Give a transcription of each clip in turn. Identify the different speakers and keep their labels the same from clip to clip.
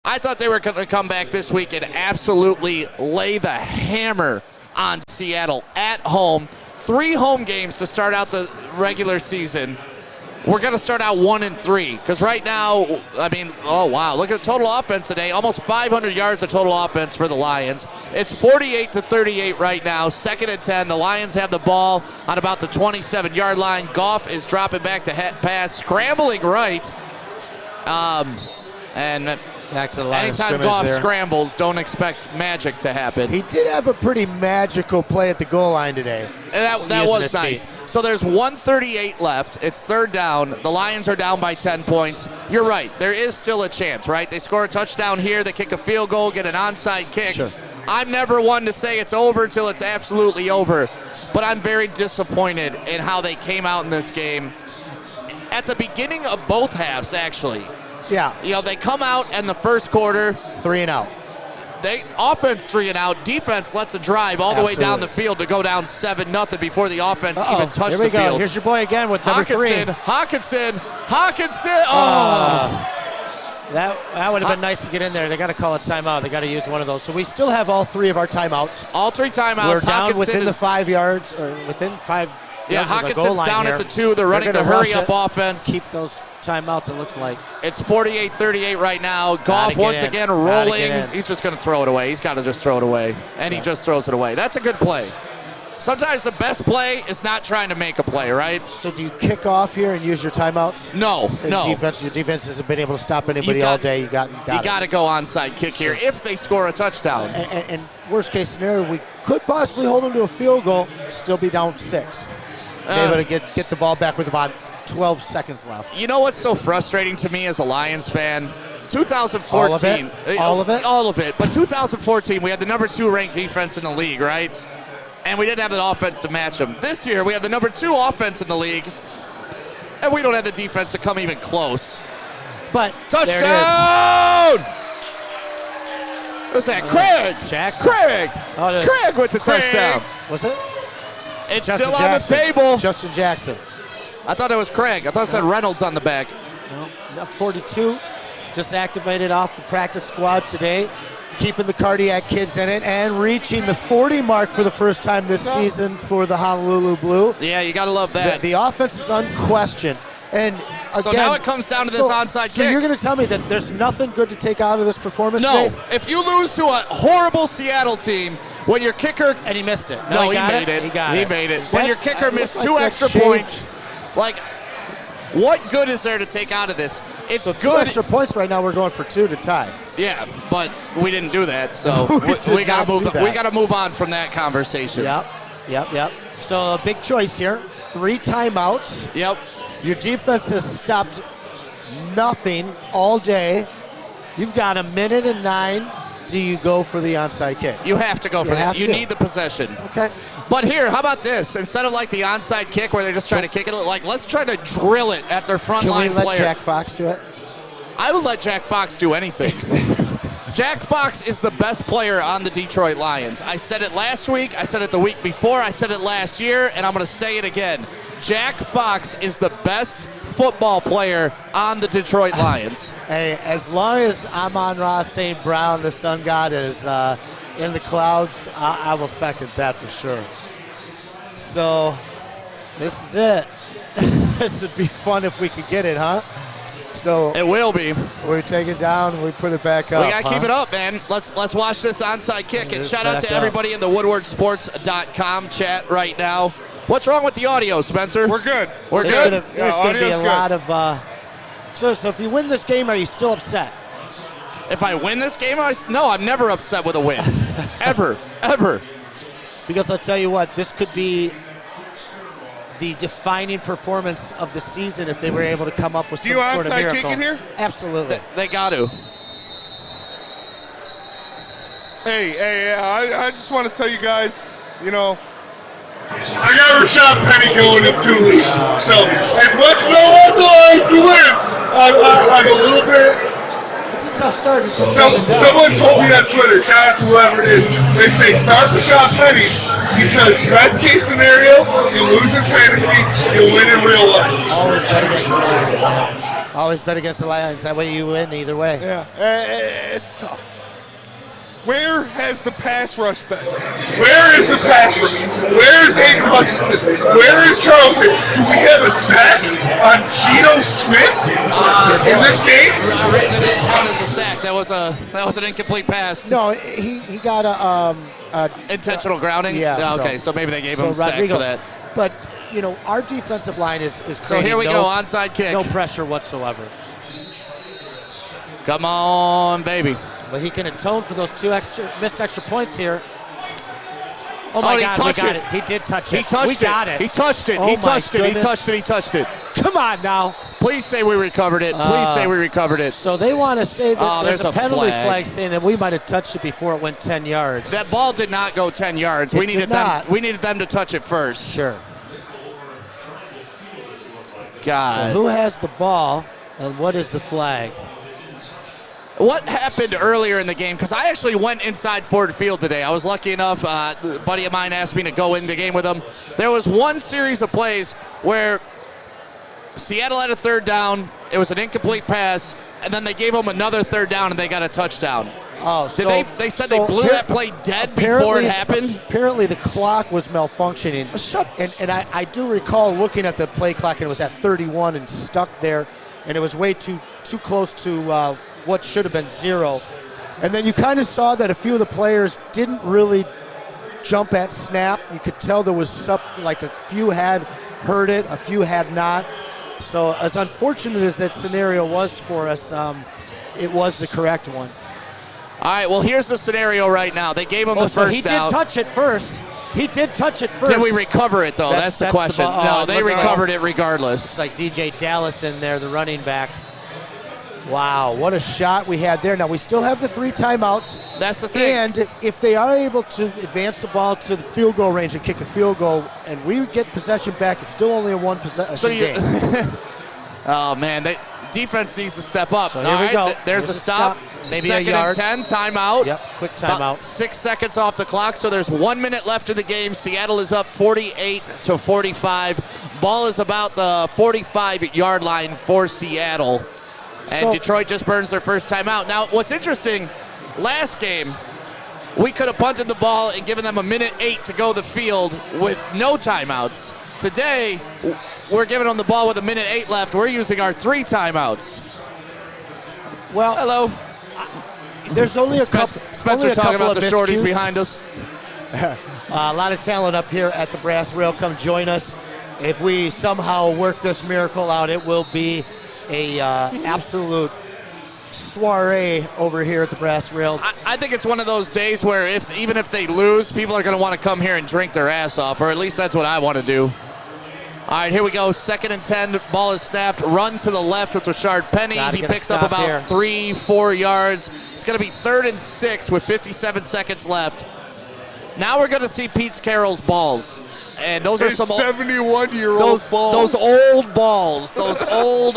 Speaker 1: I thought they were going to come back this week and absolutely lay the hammer on Seattle at home. 3 home games to start out the regular season. We're going to start out 1-3 because right now, oh, wow. Look at the total offense today. Almost 500 yards of total offense for the Lions. It's 48-38 right now, 2nd and 10. The Lions have the ball on about the 27-yard line. Goff is dropping back to pass, scrambling right. And
Speaker 2: back to the line
Speaker 1: anytime Goff scrambles, don't expect magic to happen.
Speaker 2: He did have a pretty magical play at the goal line today.
Speaker 1: And that was nice. So there's 1:38 left. It's 3rd down. The Lions are down by 10 points. You're right. There is still a chance, right? They score a touchdown here. They kick a field goal, get an onside kick.
Speaker 2: Sure.
Speaker 1: I'm never one to say it's over until it's absolutely over. But I'm very disappointed in how they came out in this game. At the beginning of both halves, actually.
Speaker 2: Yeah.
Speaker 1: They come out in the first quarter.
Speaker 2: 3 and out.
Speaker 1: Offense 3 and out. Defense lets a drive all the way down the field to go down 7-0 before the offense even touched the field.
Speaker 2: Here we go. Here's your boy again with number 3.
Speaker 1: Hawkinson. Oh.
Speaker 2: That would have been nice to get in there. They got to call a timeout. They got to use one of those. So we still have all 3 of our timeouts.
Speaker 1: All 3 timeouts.
Speaker 2: We're down within the 5 yards, or within 5 yards of the goal line.
Speaker 1: Hawkinson's down
Speaker 2: here.
Speaker 1: at the 2. They're running the hurry-up offense.
Speaker 2: Keep those timeouts, it looks like.
Speaker 1: It's 48-38 right now. Goff once again rolling. He's just going to throw it away. He's got to just throw it away. And he just throws it away. That's a good play. Sometimes the best play is not trying to make a play, right?
Speaker 2: So do you kick off here and use your timeouts?
Speaker 1: No.
Speaker 2: Your defense hasn't been able to stop anybody all day. You got
Speaker 1: to go onside kick here if they score a touchdown.
Speaker 2: And worst case scenario, we could possibly hold them to a field goal, still be down 6. Be able to get the ball back with about 12 seconds left.
Speaker 1: You know what's so frustrating to me as a Lions fan? 2014.
Speaker 2: All of it?
Speaker 1: All of it. But 2014, we had the number 2 ranked defense in the league, right? And we didn't have the offense to match them. This year, we have the number 2 offense in the league, and we don't have the defense to come even close.
Speaker 2: But
Speaker 1: touchdown! What's that? Craig!
Speaker 2: Jackson.
Speaker 1: Craig! Craig with the touchdown.
Speaker 2: Was it?
Speaker 1: It's Justin still on the table.
Speaker 2: Justin Jackson.
Speaker 1: I thought it was Craig. I thought it said Reynolds on the back.
Speaker 2: No, 42. Just activated off the practice squad today. Keeping the cardiac kids in it and reaching the 40 mark for the first time this season for the Honolulu Blue.
Speaker 1: Yeah, you got to love that.
Speaker 2: The offense is unquestioned. And again,
Speaker 1: so now it comes down to this onside kick.
Speaker 2: So you're going to tell me that there's nothing good to take out of this performance
Speaker 1: today?
Speaker 2: No.
Speaker 1: If you lose to a horrible Seattle team, when your kicker...
Speaker 2: And he missed it.
Speaker 1: No, he made it. He made it. When your kicker missed 2 extra points, what good is there to take out of this? It's
Speaker 2: so
Speaker 1: good.
Speaker 2: 2 extra points right now. We're going for 2 to tie.
Speaker 1: Yeah, but we didn't do that, so we got to move. We got to move on from that conversation.
Speaker 2: Yep. So a big choice here. 3 timeouts.
Speaker 1: Yep.
Speaker 2: Your defense has stopped nothing all day. You've got 1:09. Do you go for the onside kick?
Speaker 1: You have to go for that. You need the possession.
Speaker 2: Okay.
Speaker 1: But here, how about this? Instead of like the onside kick where they're just trying to kick it, let's try to drill it at their front line player.
Speaker 2: Can we let Jack Fox do it?
Speaker 1: I would let Jack Fox do anything. Jack Fox is the best player on the Detroit Lions. I said it last week. I said it the week before. I said it last year, and I'm going to say it again. Jack Fox is the best football player on the Detroit Lions.
Speaker 2: Hey, as long as Amon-Ra St. Brown, the sun god, is in the clouds, I will second that for sure. So this is it. This would be fun if we could get it, huh? So
Speaker 1: it will be.
Speaker 2: We take it down and we put it back up.
Speaker 1: We got to keep it up, man. Let's watch this onside kick. And shout out to everybody in the woodwardsports.com chat right now. What's wrong with the audio, Spencer?
Speaker 3: We're good.
Speaker 1: We're good?
Speaker 2: There's going to be a lot of... So if you win this game, are you still upset?
Speaker 1: If I win this game? No, I'm never upset with a win. Ever.
Speaker 2: Because I'll tell you what, this could be the defining performance of the season if they were able to come up with some sort of miracle.
Speaker 3: Do you onside kick in here?
Speaker 2: Absolutely.
Speaker 1: They got to.
Speaker 3: Hey, I just want to tell you guys, I got Rashad Penny going in 2 leagues. So as much as I want the Lions to win, I'm a little bit.
Speaker 2: It's a tough start.
Speaker 3: Someone told me on Twitter, shout out to whoever it is, they say start Rashad Penny because best case scenario, you lose in fantasy, you win in real life.
Speaker 2: Always bet against the Lions. Always bet against the Lions. That way you win either way.
Speaker 4: Yeah, it's tough. Where has the pass rush been?
Speaker 3: Where is the pass rush? Where is Aiden Hutchinson? Where is Charles Hill? Do we have a sack on Geno Smith in this game?
Speaker 1: Written it didn't count as a sack. That was an incomplete pass.
Speaker 2: No, he got a
Speaker 1: Intentional grounding?
Speaker 2: Yeah.
Speaker 1: Okay, so maybe they gave him a sack for that.
Speaker 2: But, our defensive line is creating
Speaker 1: So here we go, onside kick.
Speaker 2: No pressure whatsoever.
Speaker 1: Come on, baby.
Speaker 2: But he can atone for those missed extra points here. Oh my God, we got it. He did touch it.
Speaker 1: He touched it.
Speaker 2: We got it.
Speaker 1: He touched it.
Speaker 2: Oh
Speaker 1: He touched it. He
Speaker 2: goodness.
Speaker 1: touched it. He touched it.
Speaker 2: Come on now.
Speaker 1: Please say we recovered it. Please say we recovered it.
Speaker 2: So they want to say that there's a penalty
Speaker 1: flag.
Speaker 2: flag saying that we might have touched it before it went 10 yards.
Speaker 1: That ball did not go 10 yards.
Speaker 2: It
Speaker 1: We
Speaker 2: did not.
Speaker 1: needed them to touch it first.
Speaker 2: Sure.
Speaker 1: God.
Speaker 2: So who has the ball and what is the flag?
Speaker 1: What happened earlier in the game? Because I actually went inside Ford Field today. I was lucky enough. A buddy of mine asked me to go in the game with him. There was one series of plays where Seattle had a third down. It was an incomplete pass, and then they gave them another third down, and they got a touchdown.
Speaker 2: Oh,
Speaker 1: They said they blew that play dead before it happened?
Speaker 2: Apparently the clock was malfunctioning. And I do recall looking at the play clock, and it was at 31 and stuck there, and it was way too close to what should have been 0. And then you kind of saw that a few of the players didn't really jump at snap. You could tell there was something, like a few had heard it, a few had not. So as unfortunate as that scenario was for us, it was the correct one.
Speaker 1: All right, well, here's the scenario right now. They gave him the first
Speaker 2: he
Speaker 1: down.
Speaker 2: did touch it first. He did touch it first.
Speaker 1: Did we recover it, though? That's the question. No, they recovered it regardless.
Speaker 2: It's like DJ Dallas in there, the running back. Wow, what a shot we had there. Now, we still have the 3 timeouts.
Speaker 1: That's the thing.
Speaker 2: And if they are able to advance the ball to the field goal range and kick a field goal, and we get possession back, it's still only a 1 possession game.
Speaker 1: Oh, man, defense needs to step up.
Speaker 2: So here we go.
Speaker 1: There's a stop.
Speaker 2: Maybe
Speaker 1: Second
Speaker 2: a yard.
Speaker 1: and 10, timeout.
Speaker 2: Yep, quick timeout.
Speaker 1: About 6 seconds off the clock, so there's 1 minute left in the game. Seattle is up 48-45. Ball is about the 45-yard line for Seattle. And Detroit just burns their first timeout. Now, what's interesting, last game, we could have punted the ball and given them 1:08 to go the field with no timeouts. Today, we're giving them the ball with 1:08 left. We're using our 3 timeouts.
Speaker 2: Well,
Speaker 1: hello.
Speaker 2: There's only a couple.
Speaker 1: Spencer talking about the shorties behind us.
Speaker 2: A lot of talent up here at the Brass Rail. Come join us. If we somehow work this miracle out, it will be a absolute soiree over here at the Brass Rail.
Speaker 1: I think it's one of those days where even if they lose, people are going to want to come here and drink their ass off, or at least that's what I want to do. All right, here we go. 2nd and 10. Ball is snapped. Run to the left with Rashard Penny. He picks up about 3-4 yards. It's going to be 3rd and 6 with 57 seconds left. Now we're going to see Pete Carroll's balls. And those are some
Speaker 3: 71-year-old balls.
Speaker 1: Those old balls. Those old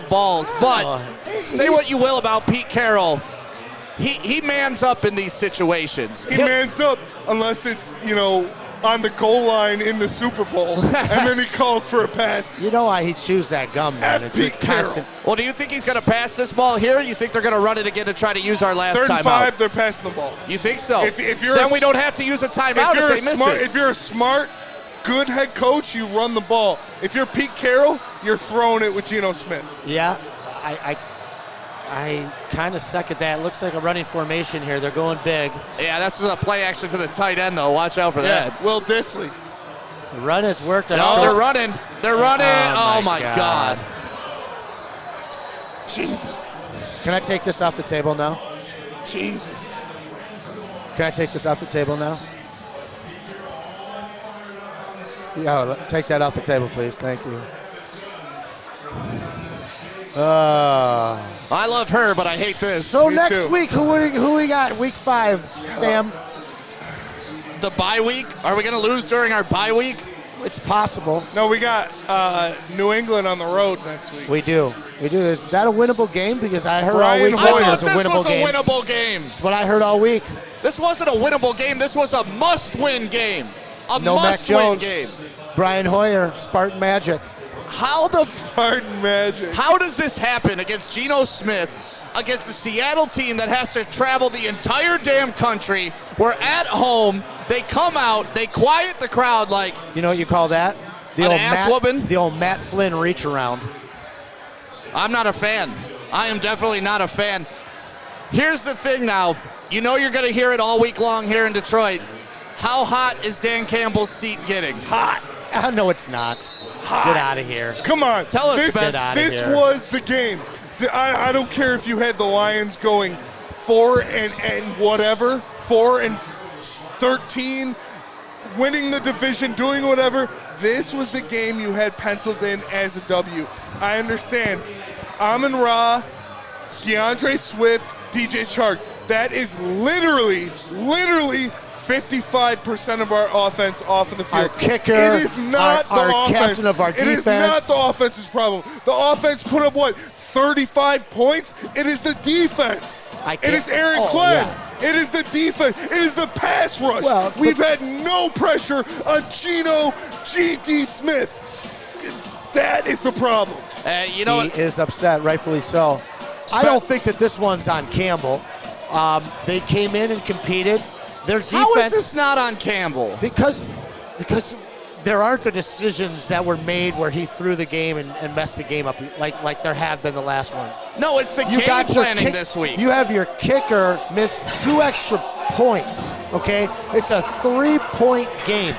Speaker 1: balls. But say what you will about Pete Carroll. He mans up in these situations.
Speaker 3: He mans up unless it's, on the goal line in the Super Bowl, and then he calls for a pass.
Speaker 2: You know why he chews that gum, man. It's
Speaker 3: Pete
Speaker 2: constant.
Speaker 1: Well, do you think he's going to pass this ball here? Or you think they're going to run it again to try to use our last timeout?
Speaker 3: 3rd and 5, they're passing the ball.
Speaker 1: You think so?
Speaker 3: If you're
Speaker 1: then we don't have to use a timeout if they miss it.
Speaker 3: If you're a smart, good head coach, you run the ball. If you're Pete Carroll, you're throwing it with Geno Smith.
Speaker 2: Yeah, I kind of second that. It looks like a running formation here. They're going big.
Speaker 1: Yeah, that's a play actually to the tight end, though. Watch out for that.
Speaker 3: Will Disley.
Speaker 2: The run has worked.
Speaker 1: No, they're running. They're running. Oh, my God.
Speaker 3: Jesus.
Speaker 2: Can I take this off the table now?
Speaker 3: Jesus.
Speaker 2: Can I take this off the table now? Yeah, take that off the table, please. Thank you.
Speaker 1: I love her, but I hate this.
Speaker 2: So
Speaker 3: Me
Speaker 2: next
Speaker 3: too.
Speaker 2: week, who we got? Week 5, Sam.
Speaker 1: The bye week? Are we going to lose during our bye week?
Speaker 2: It's possible.
Speaker 3: No, we got New England on the road next week.
Speaker 2: We do. Is that a winnable game? Because I heard
Speaker 3: Brian
Speaker 2: all week
Speaker 1: I
Speaker 2: long it
Speaker 1: thought
Speaker 2: was a
Speaker 1: this
Speaker 2: winnable
Speaker 1: was
Speaker 2: game.
Speaker 1: a winnable game.
Speaker 2: That's what I heard all week.
Speaker 1: This wasn't a winnable game. This was a must-win game.
Speaker 2: No Mac
Speaker 1: must-win
Speaker 2: Jones.
Speaker 1: game.
Speaker 2: Brian Hoyer, Spartan Magic.
Speaker 1: how the
Speaker 4: Spartan magic.
Speaker 1: How does this happen against Geno Smith, against the Seattle team that has to travel the entire damn country? We're at home. They come out. They quiet the crowd like.
Speaker 2: You know what you call that? The old Matt Flynn reach around.
Speaker 1: I'm not a fan. I am definitely not a fan. Here's the thing now. You know you're going to hear it all week long here in Detroit. How hot is Dan Campbell's seat getting?
Speaker 4: Hot.
Speaker 2: No, it's not.
Speaker 4: Hot.
Speaker 2: Get out of here.
Speaker 4: Come on.
Speaker 1: Tell us,
Speaker 4: this,
Speaker 1: Spence.
Speaker 4: This was the game. I don't care if you had the Lions going 4 and whatever, 4 and 13, winning the division, doing whatever. This was the game you had penciled in as a W. I understand. Amon-Ra, DeAndre Swift, DJ Chark. That is literally 55% of our offense off of the field.
Speaker 2: Our kicker,
Speaker 4: it is not the
Speaker 2: our
Speaker 4: offense.
Speaker 2: captain of our defense.
Speaker 4: It is not the offense's problem. The offense put up, 35 points? It is the defense. It is Aaron Glenn.
Speaker 2: Yeah.
Speaker 4: It is the defense. It is the pass rush.
Speaker 2: Well,
Speaker 4: we've had no pressure on Geno G.D. Smith. That is the problem.
Speaker 1: You know
Speaker 2: he is upset, rightfully so. I don't think that this one's on Campbell. They came in and competed. Their defense.
Speaker 1: How is this not on Campbell?
Speaker 2: Because there aren't the decisions that were made where he threw the game and messed the game up like there have been the last one.
Speaker 1: No, it's the game planning this week.
Speaker 2: You have your kicker miss 2 extra points, okay? It's a 3-point game.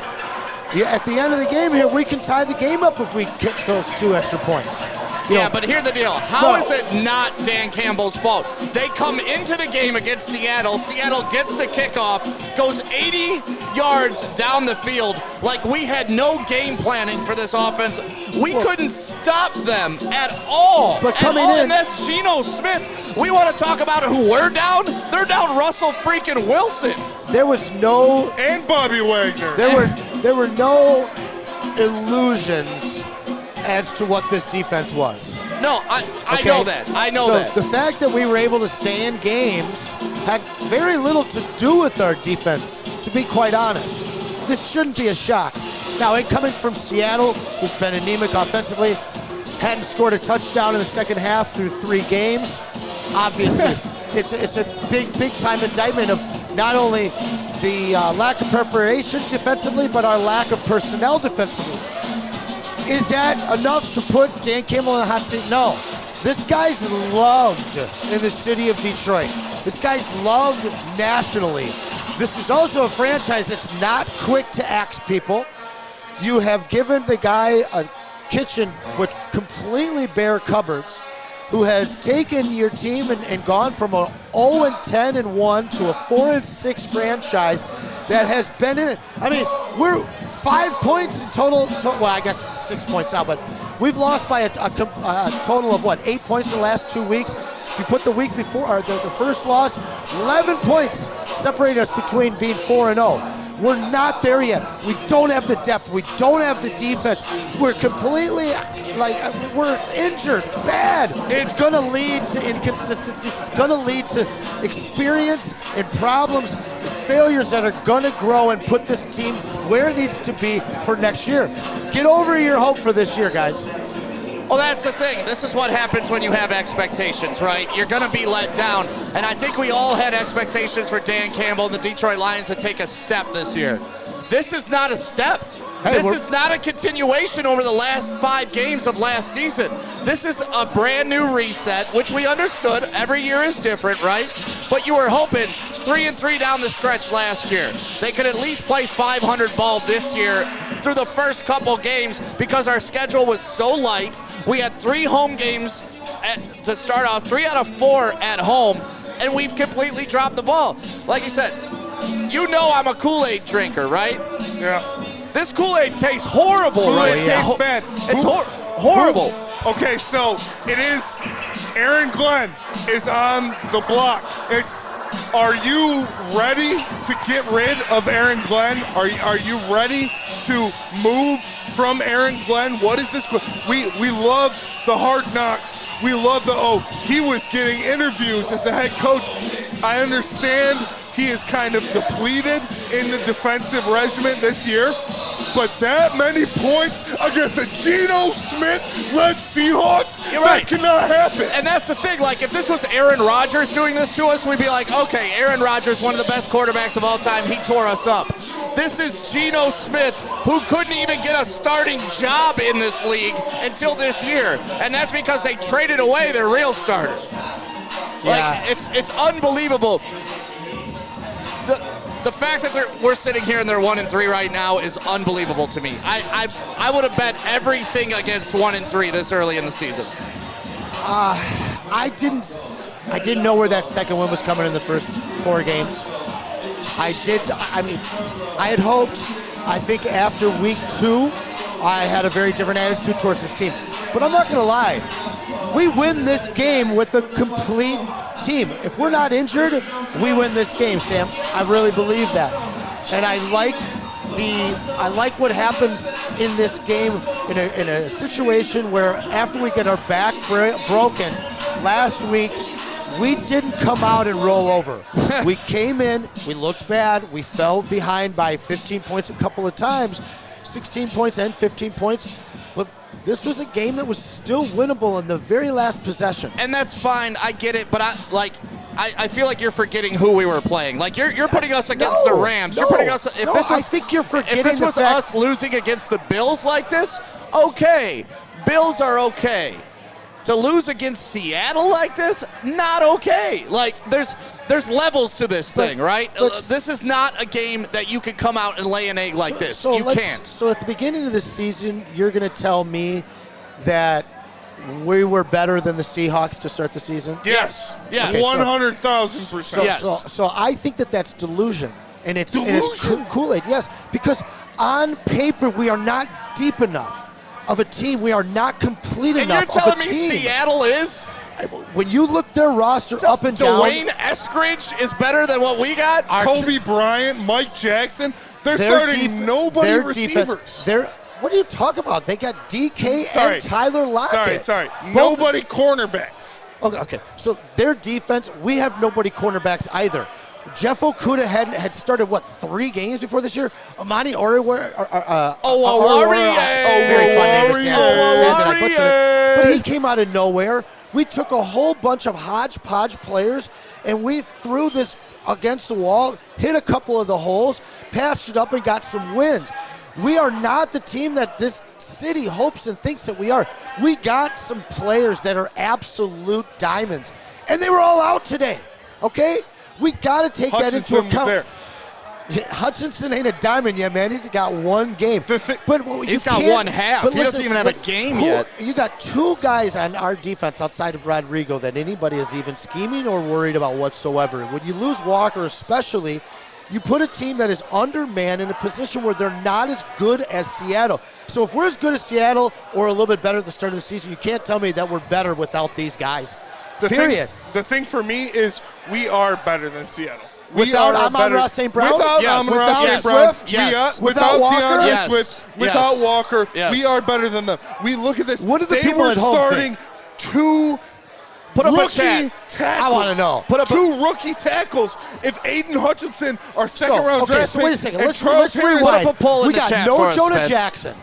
Speaker 2: At the end of the game here, we can tie the game up if we kick those 2 extra points.
Speaker 1: But here's the deal. How is it not Dan Campbell's fault? They come into the game against Seattle. Seattle gets the kickoff, goes 80 yards down the field like we had no game planning for this offense. We couldn't stop them at all.
Speaker 2: But coming in,
Speaker 1: and that's Geno Smith. We want to talk about who we're down? They're down Russell freaking Wilson.
Speaker 2: There was no...
Speaker 4: And Bobby Wagner.
Speaker 2: There were no illusions as to what this defense was.
Speaker 1: No, I know that. I know that.
Speaker 2: The fact that we were able to stay in games had very little to do with our defense, to be quite honest. This shouldn't be a shock. Now, coming from Seattle, who's been anemic offensively, hadn't scored a touchdown in the second half through 3 games. Obviously, it's a big time indictment of not only the lack of preparation defensively, but our lack of personnel defensively. Is that enough to put Dan Campbell in the hot seat? No. This guy's loved in the city of Detroit. This guy's loved nationally. This is also a franchise that's not quick to axe people. You have given the guy a kitchen with completely bare cupboards, who has taken your team and gone from a 0-10-1 to a 4-6 franchise that has been in it. I mean, we're 5 points in total. Well, I guess 6 points out, but we've lost by a total of 8 points in the last 2 weeks. If you put the week before, or the first loss, 11 points separate us between being 4-0. We're not there yet. We don't have the depth. We don't have the defense. We're completely, we're injured bad. It's going to lead to inconsistencies. It's going to lead to experience and problems and failures that are going to grow and put this team where it needs to be for next year. Get over your hope for this year, guys.
Speaker 1: Well, that's the thing. This is what happens when you have expectations, right? You're going to be let down. And I think we all had expectations for Dan Campbell and the Detroit Lions to take a step this year. This is not a step. This is not a continuation over the last 5 games of last season. This is a brand new reset, which we understood. Every year is different, right? But you were hoping 3-3 down the stretch last year. They could at least play 500 ball this year through the first couple games because our schedule was so light. We had 3 home games to start off, 3 out of 4 at home, and we've completely dropped the ball. Like you said, you know I'm a Kool-Aid drinker, right?
Speaker 4: Yeah.
Speaker 1: This Kool-Aid tastes horrible, right?
Speaker 4: It tastes bad.
Speaker 1: It's horrible.
Speaker 4: Okay, so it is Aaron Glenn is on the block. Are you ready to get rid of Aaron Glenn? Are you ready to move from Aaron Glenn? What is this? We love the hard knocks. We love he was getting interviews as a head coach. I understand he is kind of depleted in the defensive regimen this year, but that many points against the Geno Smith-led Seahawks,
Speaker 1: You're right.
Speaker 4: that cannot happen.
Speaker 1: And that's the thing. Like, if this was Aaron Rodgers doing this to us, we'd be like, okay, Aaron Rodgers, one of the best quarterbacks of all time, he tore us up. This is Geno Smith, who couldn't even get a starting job in this league until this year. And that's because they traded away their real starter. Like, it's unbelievable. The fact that we're sitting here and they're 1-3 right now is unbelievable to me. I would have bet everything against 1-3 this early in the season.
Speaker 2: I didn't know where that second win was coming in the first 4 games. I had hoped. I think after week 2, I had a very different attitude towards this team. But I'm not going to lie. We win this game with a complete team. If we're not injured, we win this game, Sam. I really believe that. And I like what happens in this game in a situation where after we get our back broken last week, we didn't come out and roll over. We came in, we looked bad, we fell behind by 15 points a couple of times, 16 points and 15 points. But this was a game that was still winnable in the very last possession.
Speaker 1: And that's fine. I get it. But I feel like you're forgetting who we were playing. Like, you're putting us against the Rams. You're putting us.
Speaker 2: I think you're forgetting
Speaker 1: if this was us losing against the Bills like this, okay. Bills are okay. To lose against Seattle like this, not okay. Like, there's levels to this thing, right? This is not a game that you can come out and lay an egg like this. You can't.
Speaker 2: So at the beginning of the season, you're going to tell me that we were better than the Seahawks to start the season?
Speaker 1: Yes.
Speaker 2: Okay,
Speaker 4: 100,000%.
Speaker 1: Yes.
Speaker 2: So I think that's delusion. And it's Kool-Aid, yes. Because on paper, we are not deep enough of a team. We are not complete enough of a team.
Speaker 1: And you're telling me Seattle is?
Speaker 2: When you look their roster up and down.
Speaker 1: Dwayne Eskridge is better than what we got?
Speaker 4: Kobe Bryant, Mike Jackson, they're starting nobody receivers.
Speaker 2: What are you talking about? They got DK and Tyler Lockett.
Speaker 4: Sorry. Nobody cornerbacks.
Speaker 2: Okay. So their defense, we have nobody cornerbacks either. Jeff Okudah had started, 3 games before this year? Amani Oruwariye. Very fun name to say. But he came out of nowhere. We took a whole bunch of hodgepodge players, and we threw this against the wall, hit a couple of the holes, patched it up, and got some wins. We are not the team that this city hopes and thinks that we are. We got some players that are absolute diamonds, and they were all out today, okay? We got to take that into account. Hutchinson ain't a diamond yet, man. He's got 1 game.
Speaker 1: He's got 1 half. He doesn't even have a game yet.
Speaker 2: You got 2 guys on our defense outside of Rodrigo that anybody is even scheming or worried about whatsoever. When you lose Walker especially, you put a team that is undermanned in a position where they're not as good as Seattle. So if we're as good as Seattle or a little bit better at the start of the season, you can't tell me that we're better without these guys. Period.
Speaker 4: The thing for me is we are better than Seattle.
Speaker 2: Without Amon-Ra St. Brown?
Speaker 4: Without Amon-Ra St. Brown.
Speaker 2: Yes.
Speaker 4: Without
Speaker 2: Walker?
Speaker 4: DeAndre Swift. Without Walker.
Speaker 1: Yes.
Speaker 4: We are better than them. We look at this.
Speaker 2: What do the people at home
Speaker 4: starting
Speaker 2: think?
Speaker 4: 2 rookie tackles.
Speaker 2: I want to know.
Speaker 4: Put up 2 rookie tackles. If Aiden Hutchinson, our second-round draft pick,
Speaker 2: wait a second. Let's
Speaker 1: Put
Speaker 2: rewind.
Speaker 1: up a poll in
Speaker 2: We
Speaker 1: the
Speaker 2: got
Speaker 1: chat
Speaker 2: no
Speaker 1: for us,
Speaker 2: Jonah
Speaker 1: Spence.
Speaker 2: Jackson,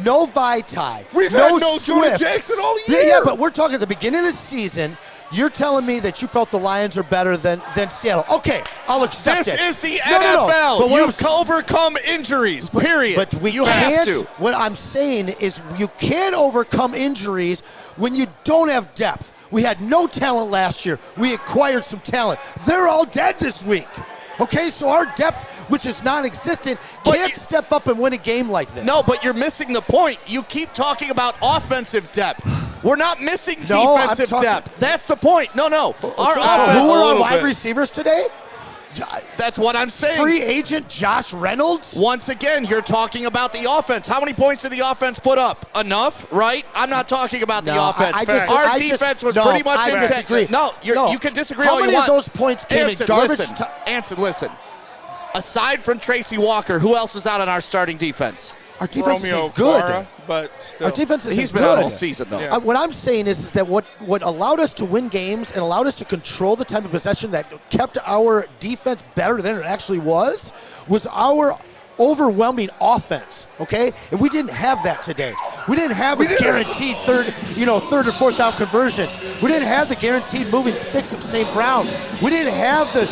Speaker 2: no Vaitai,
Speaker 4: We've
Speaker 2: no
Speaker 4: had no Jonah
Speaker 2: Swift.
Speaker 4: Jackson all year.
Speaker 2: Yeah, but we're talking at the beginning of the season. You're telling me that you felt the Lions are better than Seattle. Okay, I'll accept it.
Speaker 1: This is the
Speaker 2: No.
Speaker 1: NFL.
Speaker 2: But
Speaker 1: You overcome injuries, period.
Speaker 2: But
Speaker 1: you have to.
Speaker 2: What I'm saying is you can't overcome injuries when you don't have depth. We had no talent last year. We acquired some talent. They're all dead this week. Okay, so our depth, which is non-existent, can't step up and win a game like this.
Speaker 1: No, but you're missing the point. You keep talking about offensive depth. We're not missing defensive depth. That's the point. No. Our offense.
Speaker 2: Who are our wide receivers today?
Speaker 1: That's what I'm saying.
Speaker 2: Free agent Josh Reynolds?
Speaker 1: Once again, you're talking about the offense. How many points did the offense put up? Enough, right? I'm not talking about the offense. Our defense was pretty much intact. No, you can disagree all you want.
Speaker 2: How many of those points came in garbage?
Speaker 1: Anson, listen. Aside from Tracy Walker, who else is out on our starting defense?
Speaker 2: Our defense
Speaker 4: Romeo
Speaker 2: is good.
Speaker 4: Cara, but still.
Speaker 2: Our defense is
Speaker 1: He's been
Speaker 2: good
Speaker 1: out all season, though.
Speaker 4: Yeah.
Speaker 2: What I'm saying is that what allowed us to win games and allowed us to control the time of possession that kept our defense better than it actually was our overwhelming offense, okay? And we didn't have that today. We didn't have a guaranteed third or fourth down conversion. We didn't have the guaranteed moving sticks of St. Brown. We didn't have the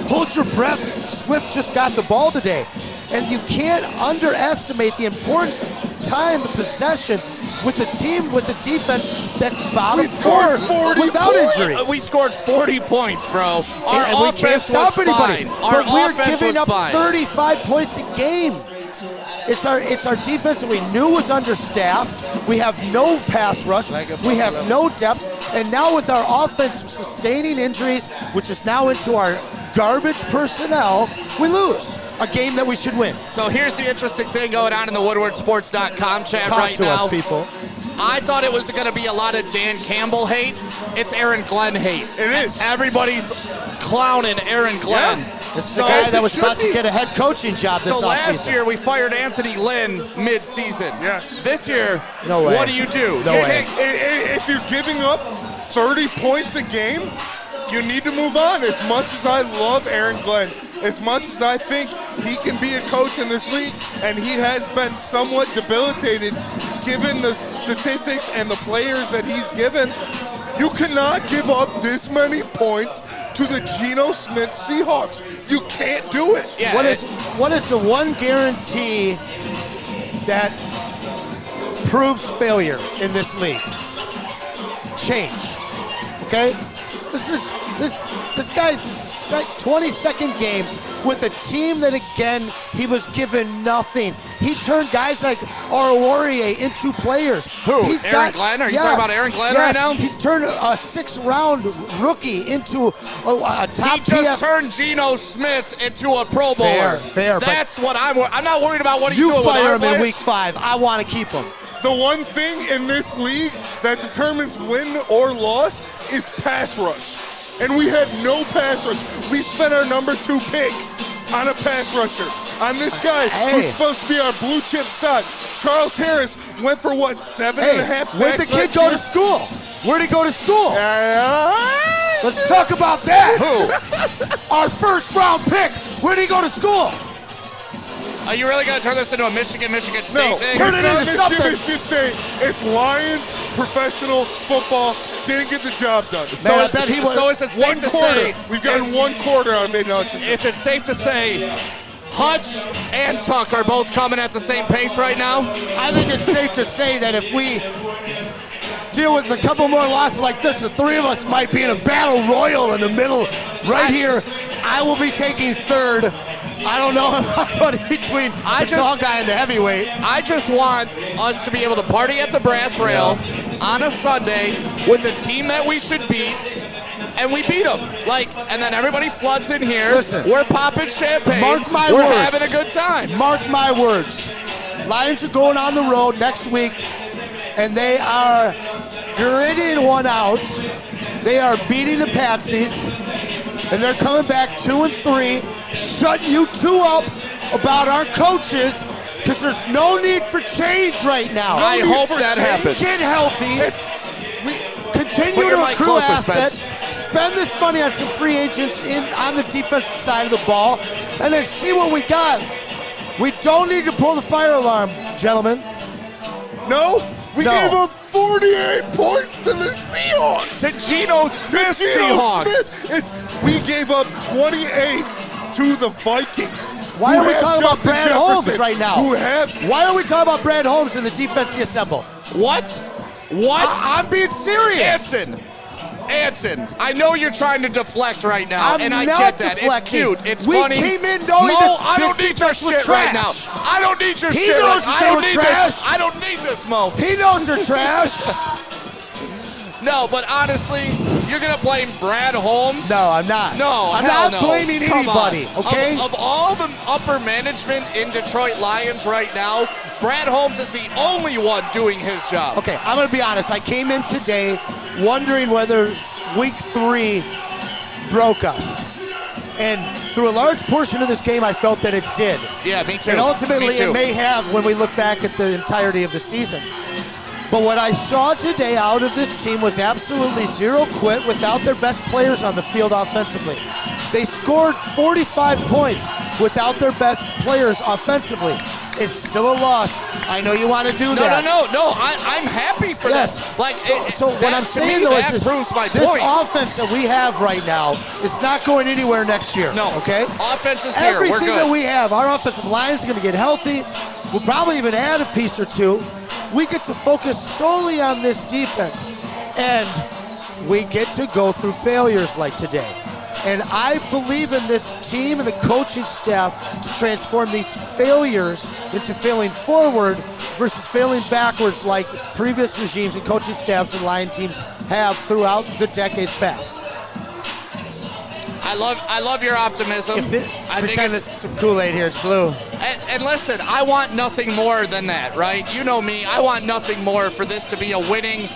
Speaker 2: hold your breath, Swift just got the ball today. And you can't underestimate the importance of time, the possession with the team, with the defense that's bottom four without injuries.
Speaker 1: We scored 40 points, bro.
Speaker 2: And we can't stop anybody.
Speaker 1: Our
Speaker 2: But we're
Speaker 1: offense
Speaker 2: giving
Speaker 1: was
Speaker 2: up
Speaker 1: fine.
Speaker 2: 35 points a game. It's our defense that we knew was understaffed. We have no pass rush. We have no depth. And now with our offense sustaining injuries, which is now into our garbage personnel, we lose a game that we should win.
Speaker 1: So here's the interesting thing going on in the WoodwardSports.com chat
Speaker 2: Talk
Speaker 1: right
Speaker 2: to
Speaker 1: now.
Speaker 2: us, people.
Speaker 1: I thought it was going to be a lot of Dan Campbell hate. It's Aaron Glenn hate.
Speaker 4: It is.
Speaker 1: Everybody's clowning Aaron Glenn.
Speaker 2: Yeah. It's the guy that was about to get a head coaching job this
Speaker 1: So last
Speaker 2: offseason.
Speaker 1: year we fired Anthony Lynn mid-season.
Speaker 4: Yes.
Speaker 1: This year,
Speaker 2: No way.
Speaker 1: what do you do?
Speaker 2: No way.
Speaker 4: If you're giving up 30 points a game, you need to move on. As much as I love Aaron Glenn, as much as I think he can be a coach in this league, and he has been somewhat debilitated given the statistics and the players that he's given, you cannot give up this many points to the Geno Smith Seahawks. You can't do it.
Speaker 1: Yeah,
Speaker 2: What is the one guarantee that proves failure in this league? Change. Okay? This guy's 22nd game with a team that, again, he was given nothing. He turned guys like Aruorie into players.
Speaker 1: Who? Aaron Glenn? Are you talking about Aaron Glenn right now?
Speaker 2: He's turned a 6th-round rookie into a top
Speaker 1: He just turned Geno Smith into a Pro Bowler.
Speaker 2: Fair.
Speaker 1: That's what I'm not worried about what he's
Speaker 2: You
Speaker 1: doing with
Speaker 2: fire
Speaker 1: our
Speaker 2: him in
Speaker 1: players.
Speaker 2: week 5. I want to keep him.
Speaker 4: The one thing in this league that determines win or loss is pass rush. And we had no pass rush. We spent our number 2 pick on a pass rusher. On this guy who's supposed to be our blue chip stock. Charles Harris went for what, 7.5 sacks?
Speaker 2: Where'd the kid go to school? Where'd he go to school? Let's talk about that. Who? Our 1st-round pick. Where'd he go to school?
Speaker 1: Are you really going to turn this into a Michigan State thing?
Speaker 2: Turn it into something.
Speaker 4: Michigan State. It's Lions professional football. Didn't get the job done.
Speaker 1: So,
Speaker 2: Man, I bet he was
Speaker 1: so is it safe
Speaker 4: one
Speaker 1: to
Speaker 4: quarter.
Speaker 1: say?
Speaker 4: We've gotten 1 quarter out of it now.
Speaker 1: Is it safe to say Hutch and Tuck are both coming at the same pace right now?
Speaker 2: I think it's safe to say that if we deal with a couple more losses like this, the 3 of us might be in a battle royal in the middle right here. I will be taking 3rd. I don't know about between the tall guy and the heavyweight.
Speaker 1: I just want us to be able to party at the brass rail on a Sunday with the team that we should beat, and we beat them. And then everybody floods in here.
Speaker 2: Listen,
Speaker 1: we're popping champagne.
Speaker 2: Mark my
Speaker 1: we're
Speaker 2: words.
Speaker 1: having a good time.
Speaker 2: Mark my words. Lions are going on the road next week, and they are gritting one out. They are beating the Patsies, and they're coming back 2-3, shutting you 2 up about our coaches, because there's no need for change right now.
Speaker 1: I hope that happens.
Speaker 2: Get healthy. Continue to accrue assets. Spend this money on some free agents on the defensive side of the ball, and then see what we got. We don't need to pull the fire alarm, gentlemen.
Speaker 4: No, we gave up 48 points to the Seahawks.
Speaker 1: To Geno Smith Seahawks.
Speaker 4: We gave up 28 to the Vikings.
Speaker 2: Why are we talking about Brad Holmes right now?
Speaker 4: Why
Speaker 2: are we talking about Brad Holmes and the defense he assembled?
Speaker 1: What?
Speaker 2: I'm being serious.
Speaker 1: Anson, I know you're trying to deflect right now,
Speaker 2: I'm
Speaker 1: and I
Speaker 2: not
Speaker 1: get that.
Speaker 2: deflecting.
Speaker 1: It's cute. It's
Speaker 2: we
Speaker 1: funny.
Speaker 2: came in knowing
Speaker 1: I
Speaker 2: this
Speaker 1: don't need your
Speaker 2: defense was
Speaker 1: shit
Speaker 2: trash.
Speaker 1: right now. I don't need your
Speaker 2: He
Speaker 1: shit.
Speaker 2: knows that they were trash.
Speaker 1: I don't need this, Mo.
Speaker 2: He knows they're trash.
Speaker 1: No, but honestly, you're gonna blame Brad Holmes?
Speaker 2: No, I'm not.
Speaker 1: No,
Speaker 2: I'm
Speaker 1: hell
Speaker 2: not
Speaker 1: no.
Speaker 2: blaming
Speaker 1: Come
Speaker 2: anybody.
Speaker 1: on.
Speaker 2: Okay.
Speaker 1: Of all the upper management in Detroit Lions right now, Brad Holmes is the only one doing his job.
Speaker 2: Okay, I'm gonna be honest. I came in today wondering whether Week 3 broke us, and through a large portion of this game, I felt that it did.
Speaker 1: Yeah, me too.
Speaker 2: And ultimately,
Speaker 1: Me too.
Speaker 2: it may have when we look back at the entirety of the season. But what I saw today out of this team was absolutely zero quit without their best players on the field offensively. They scored 45 points. without their best players offensively. It's still a loss. I know you want to do that.
Speaker 1: No. I'm happy for this. Like,
Speaker 2: so what I'm saying though is
Speaker 1: proves my
Speaker 2: this
Speaker 1: point.
Speaker 2: offense that we have right now is not going anywhere next year.
Speaker 1: No.
Speaker 2: Okay.
Speaker 1: Offense is here.
Speaker 2: Everything
Speaker 1: We're good.
Speaker 2: that we have, our offensive line is going to get healthy. We'll probably even add a piece or two. We get to focus solely on this defense, and we get to go through failures like today. And I believe in this team and the coaching staff to transform these failures into failing forward versus failing backwards like previous regimes and coaching staffs and Lion teams have throughout the decades past.
Speaker 1: I love your optimism.
Speaker 2: I pretend this is some Kool-Aid here. It's blue.
Speaker 1: And listen, I want nothing more than that, right? You know me. I want nothing more for this to be a winning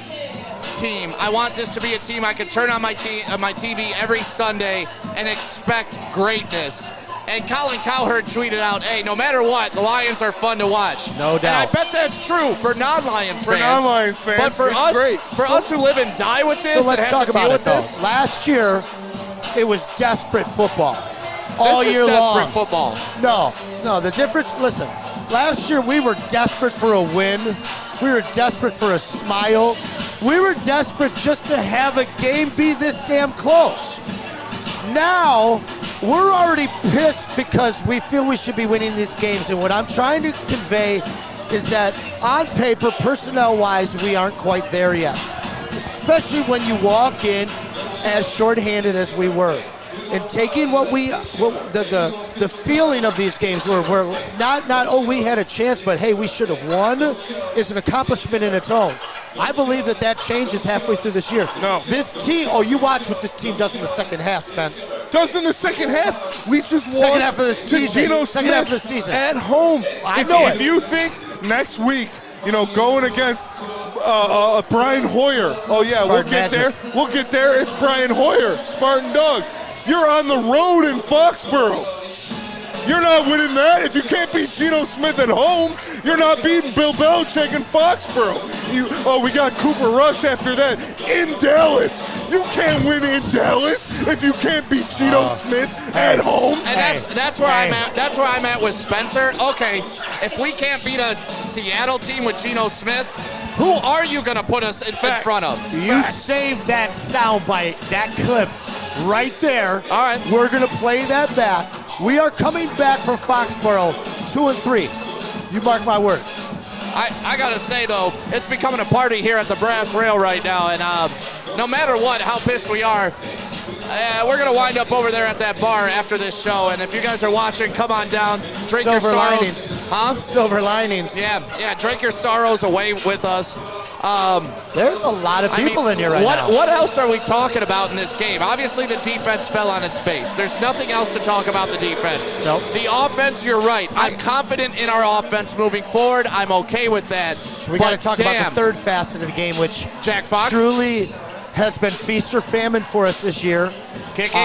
Speaker 1: team. I want this to be a team I can turn on my TV every Sunday and expect greatness. And Colin Cowherd tweeted out, hey, no matter what, the Lions are fun to watch.
Speaker 2: No doubt.
Speaker 1: And I bet that's true for non-Lions fans.
Speaker 4: For non-Lions fans,
Speaker 1: but for us who live and die with this,
Speaker 2: so let's talk about it, though. Last year, it was desperate football. All year long.
Speaker 1: Desperate football.
Speaker 2: No, the difference, listen, last year we were desperate for a win. We were desperate for a smile. We were desperate just to have a game be this damn close. Now, we're already pissed because we feel we should be winning these games. And what I'm trying to convey is that on paper, personnel-wise, we aren't quite there yet. Especially when you walk in as shorthanded as we were. And taking the feeling of these games where we're not we had a chance, but hey, we should have won is an accomplishment in its own. I believe that changes halfway through this year.
Speaker 4: No.
Speaker 2: This team, you watch what this team does in the second half, Spence.
Speaker 4: Does in the second half. We just
Speaker 2: second
Speaker 4: lost
Speaker 2: half of the season.
Speaker 4: to Geno
Speaker 2: second
Speaker 4: Smith
Speaker 2: half of the season.
Speaker 4: at home.
Speaker 2: If
Speaker 4: you think next week, going against Brian Hoyer. Oh yeah,
Speaker 2: Spartan
Speaker 4: we'll get
Speaker 2: Magic.
Speaker 4: there. We'll get there. It's Brian Hoyer, Spartan Doug. You're on the road in Foxborough. You're not winning that. If you can't beat Geno Smith at home, you're not beating Bill Belichick in Foxborough. We got Cooper Rush after that in Dallas. You can't win in Dallas if you can't beat Geno Smith at home.
Speaker 1: And that's where I'm at. That's where I'm at with Spencer. Okay, if we can't beat a Seattle team with Geno Smith, who are you going to put us in front of?
Speaker 2: You saved that soundbite, that clip right there.
Speaker 1: All right.
Speaker 2: We're going to play that back. We are coming back from Foxborough 2-3. You mark my words.
Speaker 1: I got to say, though, it's becoming a party here at the Brass Rail right now. And no matter what, how pissed we are, we're going to wind up over there at that bar after this show. And if you guys are watching, come on down. Drink your sorrows.
Speaker 2: Linings.
Speaker 1: Huh?
Speaker 2: Silver linings.
Speaker 1: Yeah. Drink your sorrows away with us.
Speaker 2: There's a lot of people in here right now.
Speaker 1: What else are we talking about in this game? Obviously, the defense fell on its face. There's nothing else to talk about the defense.
Speaker 2: Nope.
Speaker 1: The offense, you're right. I'm confident in our offense moving forward. I'm okay with that.
Speaker 2: We got to talk about the third facet of the game, which
Speaker 1: Jack Fox
Speaker 2: truly has been feast or famine for us this year.
Speaker 1: Kicking.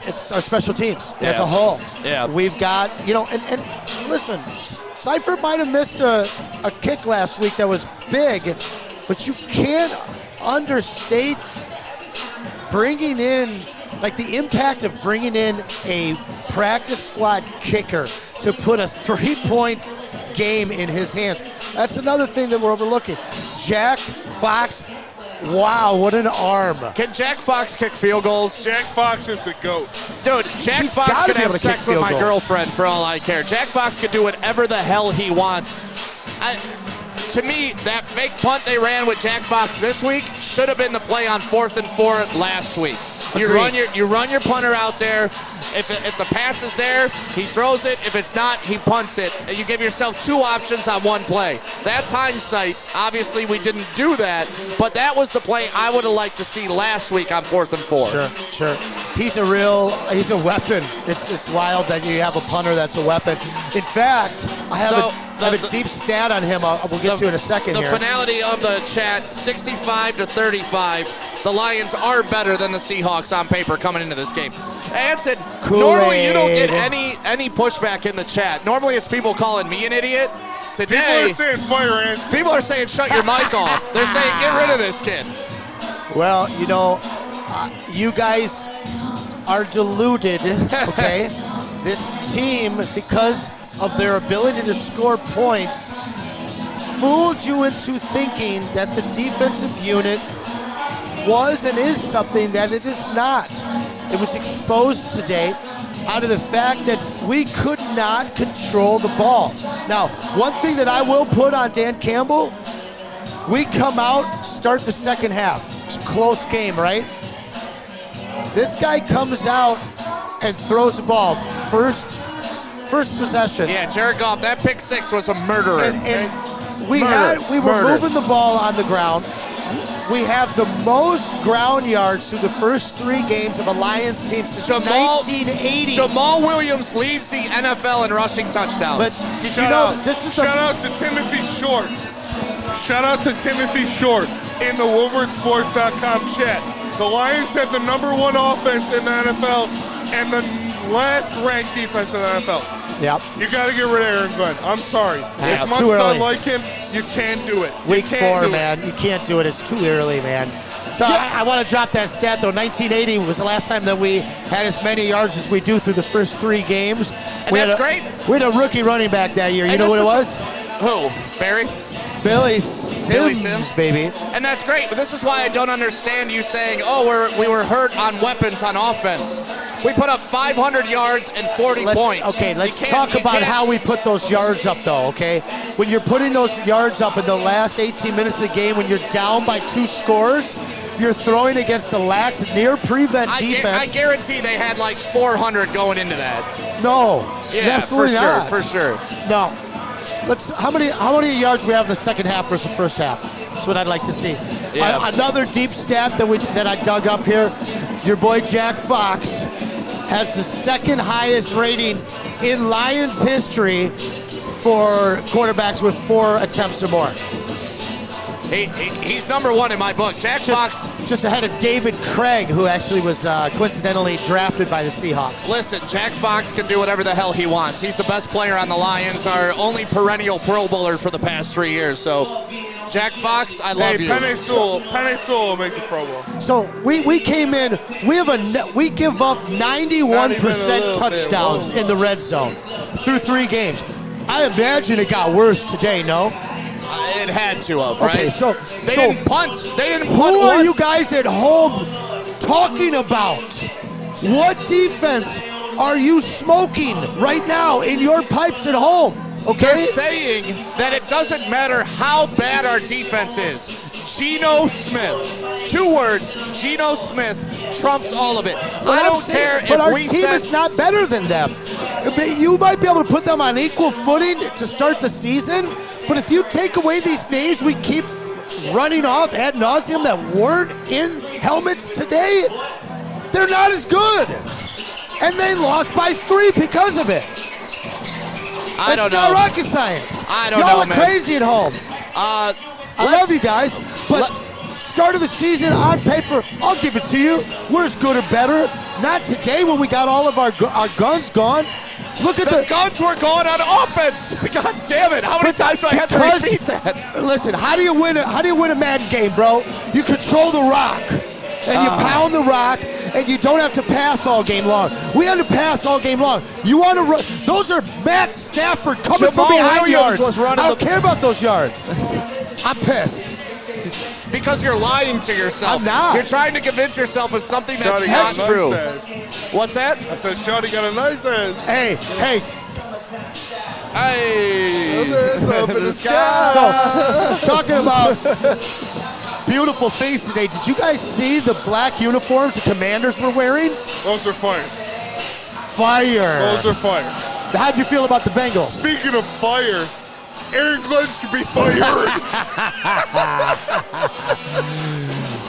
Speaker 2: It's our special teams as a whole.
Speaker 1: Yeah.
Speaker 2: We've got, and listen, Seifert might have missed a kick last week that was big, but you can't understate bringing in, like the impact of bringing in a practice squad kicker to put a 3-point game in his hands. That's another thing that we're overlooking. Jack Fox, wow, what an arm.
Speaker 1: Can Jack Fox kick field goals?
Speaker 4: Jack Fox is the GOAT.
Speaker 1: Dude, Jack
Speaker 2: He's
Speaker 1: Fox
Speaker 2: gotta
Speaker 1: could
Speaker 2: be
Speaker 1: have
Speaker 2: able to
Speaker 1: sex
Speaker 2: kick
Speaker 1: with
Speaker 2: field
Speaker 1: my
Speaker 2: goals.
Speaker 1: girlfriend for all I care. Jack Fox could do whatever the hell he wants. To me, that fake punt they ran with Jack Fox this week should have been the play on 4th and 4 last week. You run your punter out there. If the pass is there, he throws it. If it's not, he punts it. You give yourself 2 options on one play. That's hindsight. Obviously, we didn't do that, but that was the play I would have liked to see last week on 4th and 4.
Speaker 2: Sure. He's a weapon. It's wild that you have a punter that's a weapon. In fact, I have a deep stat on him. We'll get to in a second here.
Speaker 1: The finality of the chat, 65-35. The Lions are better than the Seahawks on paper coming into this game. Anson, normally you don't get any pushback in the chat. Normally it's people calling me an idiot. Today,
Speaker 4: People are saying fire, Anson.
Speaker 1: People are saying shut your mic off. They're saying get rid of this kid.
Speaker 2: Well, you guys are deluded, okay? this team, because of their ability to score points, fooled you into thinking that the defensive unit was and is something that it is not. It was exposed today out of the fact that we could not control the ball. Now, one thing that I will put on Dan Campbell, we come out, start the second half. It's a close game, right? This guy comes out and throws the ball. First possession.
Speaker 1: Yeah, Jared Goff, that pick six was a murderer.
Speaker 2: And we were moving the ball on the ground. We have the most ground yards through the first 3 games of a Lions team since 1980.
Speaker 1: Jamal Williams leads the NFL in rushing touchdowns.
Speaker 2: But did you know this is
Speaker 4: Shout out to Timothy Short. Shout out to Timothy Short in the WoodwardSports.com chat. The Lions have the #1 offense in the NFL and the last ranked defense in the NFL.
Speaker 2: Yep.
Speaker 4: You got to get rid of Aaron Glenn. I'm sorry.
Speaker 2: Yeah,
Speaker 4: As much
Speaker 2: too
Speaker 4: as I
Speaker 2: early.
Speaker 4: like him, you can't do it.
Speaker 2: Week 4, man. You can't do it. It's too early, man. So I want to drop that stat, though. 1980 was the last time that we had as many yards as we do through the first 3 games.
Speaker 1: And that's great.
Speaker 2: We had a rookie running back that year. You know what it was?
Speaker 1: Who? Barry?
Speaker 2: Billy Sims, baby.
Speaker 1: And that's great, but this is why I don't understand you saying, oh, we were hurt on weapons on offense. We put up 500 yards and 40 points.
Speaker 2: Okay, let's talk about how we put those yards up, though, okay? When you're putting those yards up in the last 18 minutes of the game, when you're down by 2 scores, you're throwing against a lax, near-prevent defense.
Speaker 1: I guarantee they had like 400 going into that.
Speaker 2: No,
Speaker 1: yeah,
Speaker 2: absolutely not.
Speaker 1: For sure.
Speaker 2: No. How many yards we have in the second half versus the first half? That's what I'd like to see.
Speaker 1: Yeah.
Speaker 2: Another deep stat that I dug up here. Your boy Jack Fox has the second highest rating in Lions history for quarterbacks with 4 attempts or more.
Speaker 1: He's #1 in my book. Jack Fox.
Speaker 2: Just ahead of David Craig, who actually was coincidentally drafted by the Seahawks.
Speaker 1: Listen, Jack Fox can do whatever the hell he wants. He's the best player on the Lions, our only perennial Pro Bowler for the past 3 years. So, Jack Fox, I love you.
Speaker 4: Penei Sewell will make the Pro Bowl.
Speaker 2: So we came in. We give up 91% touchdowns in the red zone through 3 games. I imagine it got worse today. No.
Speaker 1: It had to have, right?
Speaker 2: Okay, so
Speaker 1: they didn't punt. They didn't punt.
Speaker 2: Who are
Speaker 1: once.
Speaker 2: you guys at home talking about? What defense are you smoking right now in your pipes at home? Okay.
Speaker 1: They're saying that it doesn't matter how bad our defense is. Geno Smith. 2 words. Geno Smith trumps all of it. I don't care if
Speaker 2: but our
Speaker 1: we
Speaker 2: team is not better than them. You might be able to put them on equal footing to start the season, but if you take away these names we keep running off ad nauseum that weren't in helmets today, they're not as good. And they lost by 3 because of it.
Speaker 1: I don't know.
Speaker 2: It's not rocket science.
Speaker 1: I don't
Speaker 2: Y'all
Speaker 1: know,
Speaker 2: are
Speaker 1: man.
Speaker 2: crazy at home. I love you guys, but start of the season on paper, I'll give it to you. We're as good or better. Not today when we got all of our guns gone. Look at
Speaker 1: the guns were gone on offense. God damn it! How many times do I have to repeat that?
Speaker 2: Listen, how do you win a Madden game, bro? You control the rock, and you pound the rock, and you don't have to pass all game long. We had to pass all game long. You want to run? Those are Matt Stafford coming from behind yards. I don't care about those yards. I'm pissed.
Speaker 1: Because you're lying to yourself.
Speaker 2: I'm not.
Speaker 1: You're trying to convince yourself of something that's
Speaker 4: Shawty
Speaker 1: not
Speaker 4: got a
Speaker 1: true.
Speaker 4: nice ass.
Speaker 1: What's that?
Speaker 4: I said, Shawty got a nice ass.
Speaker 2: Hey.
Speaker 1: Hey.
Speaker 3: It's up in the sky.
Speaker 2: So, talking about beautiful things today, did you guys see the black uniforms the Commanders were wearing?
Speaker 4: Those are fire.
Speaker 2: Fire.
Speaker 4: Those are fire.
Speaker 2: How'd you feel about the Bengals?
Speaker 4: Speaking of fire, Aaron Glenn should be fired.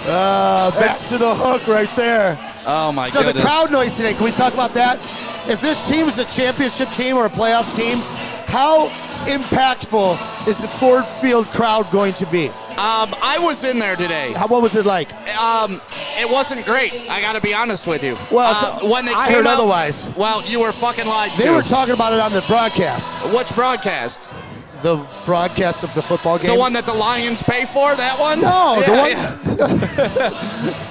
Speaker 2: That's to the hook right there.
Speaker 1: Oh my
Speaker 2: So
Speaker 1: goodness.
Speaker 2: the crowd noise today, can we talk about that? If this team is a championship team or a playoff team, how impactful is the Ford Field crowd going to be?
Speaker 1: I was in there today.
Speaker 2: What was it like?
Speaker 1: It wasn't great. I got to be honest with you.
Speaker 2: Well, so
Speaker 1: when they
Speaker 2: I
Speaker 1: came
Speaker 2: heard
Speaker 1: out,
Speaker 2: otherwise.
Speaker 1: Well, you were fucking lied to.
Speaker 2: They were talking about it on the broadcast.
Speaker 1: Which broadcast?
Speaker 2: the broadcast of the football game?
Speaker 1: The one that the Lions pay for, that one?
Speaker 2: No,
Speaker 1: Yeah,
Speaker 2: the one.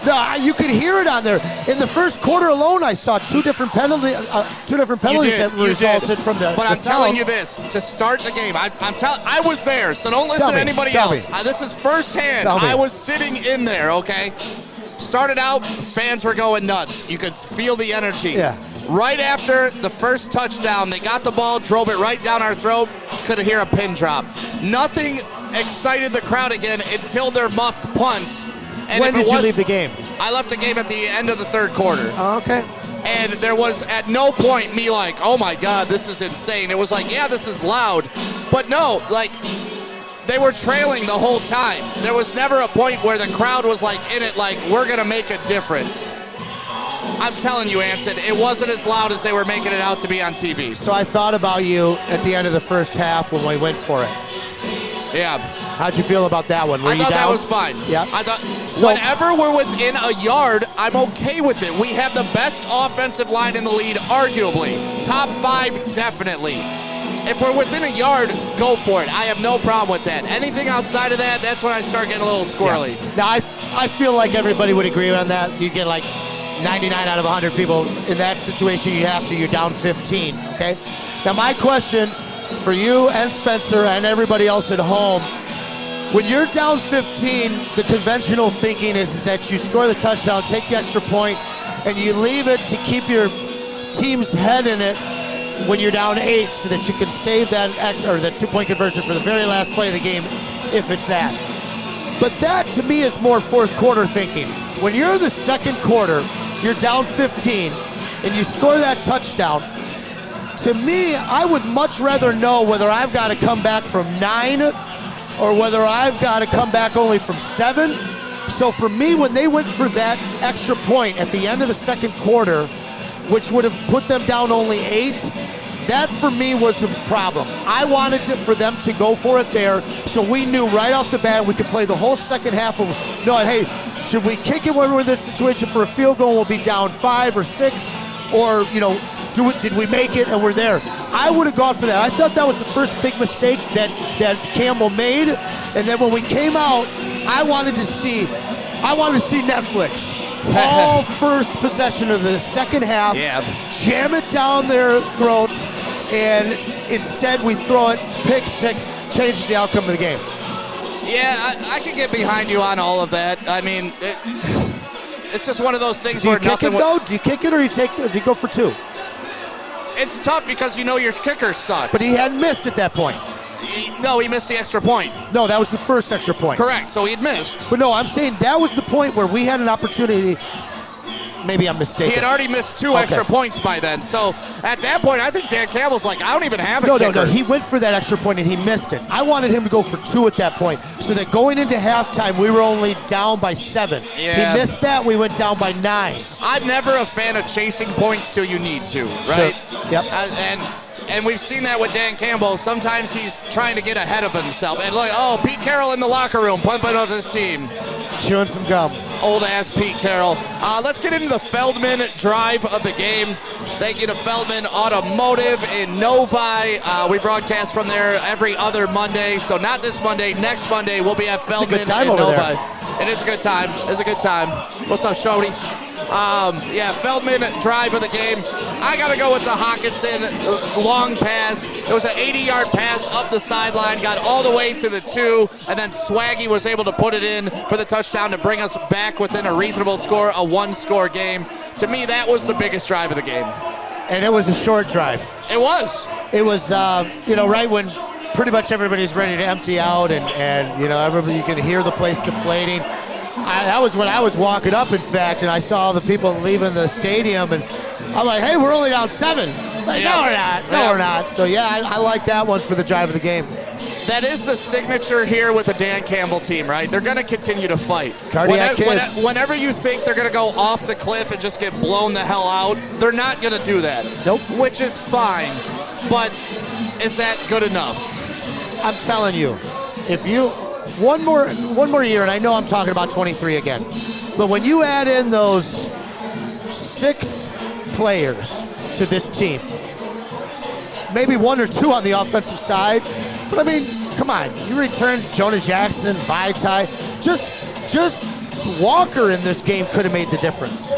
Speaker 2: No, you could hear it on there. In the first quarter alone, I saw two different penalties that resulted from the.
Speaker 1: But
Speaker 2: the
Speaker 1: I'm telling
Speaker 2: sound.
Speaker 1: you this: to start the game, I was there, so don't listen
Speaker 2: Tell
Speaker 1: to
Speaker 2: me,
Speaker 1: anybody
Speaker 2: tell
Speaker 1: else.
Speaker 2: me.
Speaker 1: This is firsthand.
Speaker 2: Tell me.
Speaker 1: I was sitting in there. Okay, started out, fans were going nuts. You could feel the energy.
Speaker 2: Yeah.
Speaker 1: Right after the first touchdown, they got the ball, drove it right down our throat. Could hear a pin drop. Nothing excited the crowd again until their muffed punt. And
Speaker 2: When did you leave the game?
Speaker 1: I left the game at the end of the third quarter.
Speaker 2: Oh, okay.
Speaker 1: And there was at no point me like, oh my God, this is insane. It was like, yeah, this is loud. But no, like, they were trailing the whole time. There was never a point where the crowd was like in it, like, we're going to make a difference. I'm telling you, Anson, it wasn't as loud as they were making it out to be on TV.
Speaker 2: So I thought about you at the end of the first half when we went for it.
Speaker 1: Yeah.
Speaker 2: How'd you feel about that one? Were
Speaker 1: I
Speaker 2: you
Speaker 1: thought
Speaker 2: down?
Speaker 1: that was fine.
Speaker 2: Yeah.
Speaker 1: I thought whenever we're within a yard, I'm okay with it. We have the best offensive line in the league, arguably. Top 5, definitely. If we're within a yard, go for it. I have no problem with that. Anything outside of that, that's when I start getting a little squirrely.
Speaker 2: Yeah. Now, I feel like everybody would agree on that. You get like 99 out of 100 people in that situation. You're down 15, okay? Now, my question for you and Spencer and everybody else at home, when you're down 15, the conventional thinking is that you score the touchdown, take the extra point, and you leave it to keep your team's head in it when you're down 8 so that you can save that extra, or that 2-point conversion for the very last play of the game, if it's that. But that, to me, is more fourth quarter thinking. When you're in the second quarter, you're down 15, and you score that touchdown, to me, I would much rather know whether I've got to come back from 9 or whether I've got to come back only from 7. So for me, when they went for that extra point at the end of the second quarter, which would have put them down only 8, that for me was a problem. I wanted for them to go for it there, so we knew right off the bat we could play the whole second half of, no, hey, should we kick it when we're in this situation for a field goal? We'll be down 5 or 6, or, did we make it and we're there? I would have gone for that. I thought that was the first big mistake that Campbell made. And then when we came out, I wanted to see Netflix. All first possession of the second half, jam it down their throats, and instead we throw it, pick 6, changes the outcome of the game.
Speaker 1: Yeah, I can get behind you on all of that. I mean, it's just one of those things where nothing.
Speaker 2: Do you kick it or do you go for 2?
Speaker 1: It's tough because your kicker sucks.
Speaker 2: But he hadn't missed at that point.
Speaker 1: No, he missed the extra point.
Speaker 2: No, that was the first extra point.
Speaker 1: Correct, so he'd missed.
Speaker 2: But no, I'm saying that was the point where we had an opportunity. Maybe I'm mistaken.
Speaker 1: He had already missed 2 extra points by then. So at that point, I think Dan Campbell's like, I don't even have a kicker.
Speaker 2: No. He went for that extra point and he missed it. I wanted him to go for 2 at that point, so that going into halftime, we were only down by 7.
Speaker 1: Yeah.
Speaker 2: He missed that. We went down by 9.
Speaker 1: I'm never a fan of chasing points till you need to, right?
Speaker 2: Sure. Yep.
Speaker 1: And we've seen that with Dan Campbell. Sometimes he's trying to get ahead of himself. And look, Pete Carroll in the locker room, pumping up his team.
Speaker 2: Chewing some gum.
Speaker 1: Old-ass Pete Carroll. Let's get into the Feldman drive of the game. Thank you to Feldman Automotive in Novi. We broadcast from there every other Monday. So not this Monday, next Monday we'll be at Feldman in Novi. It is a good time. It's a good time. What's up, Shody? Feldman drive of the game. I got to go with the Hawkinson long pass. It was an 80-yard pass up the sideline, got all the way to the 2, and then Swaggy was able to put it in for the touchdown to bring us back within a reasonable score, a 1-score game. To me, that was the biggest drive of the game.
Speaker 2: And it was a short drive.
Speaker 1: It was.
Speaker 2: It was, right when pretty much everybody's ready to empty out and everybody, you can hear the place deflating. That was when I was walking up, in fact, and I saw the people leaving the stadium, and I'm like, hey, we're only down 7. Like, no, we're not. No, we're not. So, I like that one for the drive of the game.
Speaker 1: That is the signature here with the Dan Campbell team, right? They're going to continue to fight.
Speaker 2: Cardiac kids.
Speaker 1: Whenever you think they're going to go off the cliff and just get blown the hell out, they're not going to do that.
Speaker 2: Nope.
Speaker 1: Which is fine, but is that good enough?
Speaker 2: I'm telling you, if you... One more year, and I know I'm talking about 23 again, but when you add in those 6 players to this team, maybe 1 or 2 on the offensive side, But I mean, come on. You return Jonah Jackson, Vaitai. Just Walker in this game could have made the difference.